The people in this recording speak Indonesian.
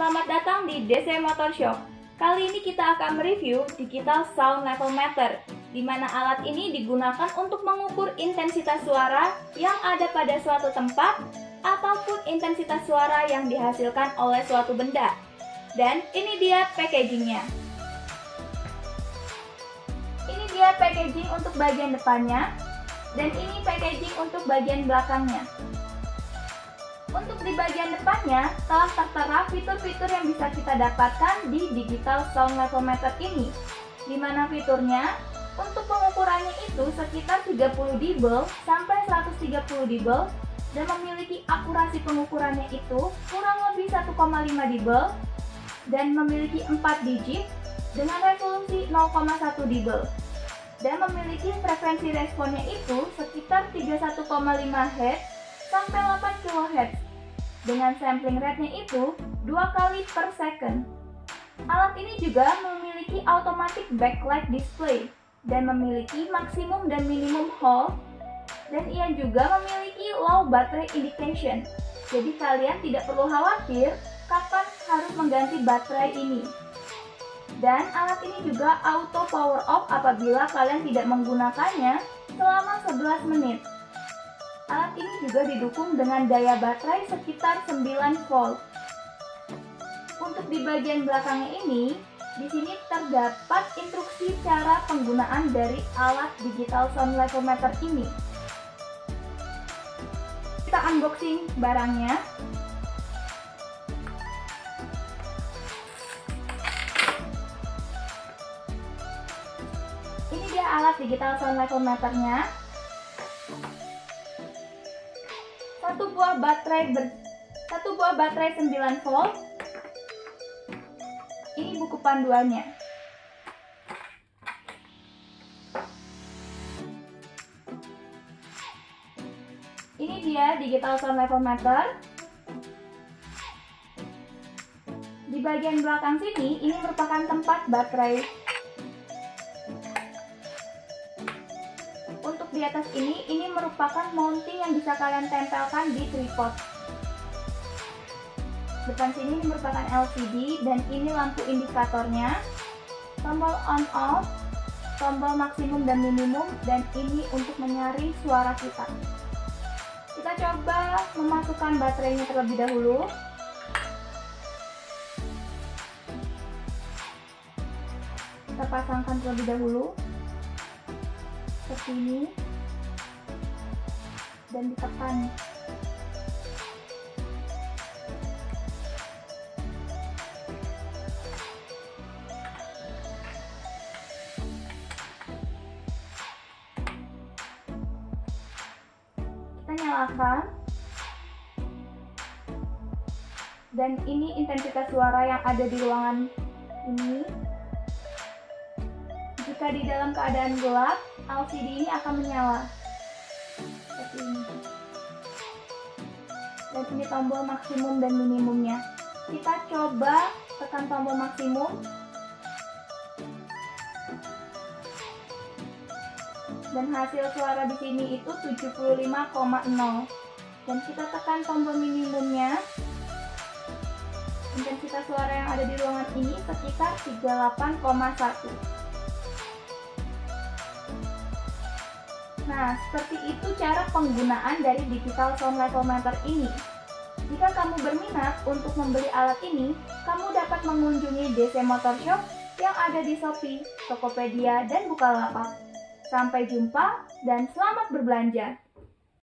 Selamat datang di DC Motor Shop. Kali ini kita akan mereview Digital Sound Level Meter, di mana alat ini digunakan untuk mengukur intensitas suara yang ada pada suatu tempat ataupun intensitas suara yang dihasilkan oleh suatu benda. Dan ini dia packagingnya. Ini dia packaging untuk bagian depannya, dan ini packaging untuk bagian belakangnya. Untuk di bagian depannya, telah tertera fitur-fitur yang bisa kita dapatkan di Digital Sound Level Meter ini, di mana fiturnya untuk pengukurannya itu sekitar 30 dB sampai 130 dB dan memiliki akurasi pengukurannya itu kurang lebih 1,5 dB dan memiliki 4 digit dengan resolusi 0,1 dB dan memiliki frekuensi responnya itu sekitar 31,5 Hz sampai 8 kHz dengan sampling rate-nya itu 2 kali per second. Alat ini juga memiliki automatic backlight display dan memiliki maksimum dan minimum hold, dan ia juga memiliki low battery indication. Jadi kalian tidak perlu khawatir kapan harus mengganti baterai ini. Dan alat ini juga auto power off apabila kalian tidak menggunakannya selama 11 menit. Alat ini juga didukung dengan daya baterai sekitar 9 volt. Untuk di bagian belakangnya ini, di sini terdapat instruksi cara penggunaan dari alat Digital Sound Level Meter ini. Kita unboxing barangnya. Ini dia alat Digital Sound Level Meternya. Satu buah baterai 9 volt. Ini buku panduannya. Ini dia Digital Sound Level Meter. Di bagian belakang sini, ini merupakan tempat baterai. Untuk di atas ini merupakan mounting yang bisa kalian tempelkan di tripod. Depan sini ini merupakan LCD dan ini lampu indikatornya, tombol on off, tombol maksimum dan minimum, dan ini untuk menyaring suara kita. Kita coba memasukkan baterainya terlebih dahulu. Kita pasangkan terlebih dahulu seperti ini dan ditekan. Kita nyalakan, dan ini intensitas suara yang ada di ruangan ini. Jika di dalam keadaan gelap, LCD ini akan menyala seperti ini. Dan ini tombol maksimum dan minimumnya. Kita coba tekan tombol maksimum. Dan hasil suara di sini itu 75,0. Dan kita tekan tombol minimumnya. Intensitas suara yang ada di ruangan ini sekitar 38,1. Nah, seperti itu cara penggunaan dari Digital Sound Level Meter ini. Jika kamu berminat untuk membeli alat ini, kamu dapat mengunjungi DC Motor Shop yang ada di Shopee, Tokopedia, dan Bukalapak. Sampai jumpa dan selamat berbelanja!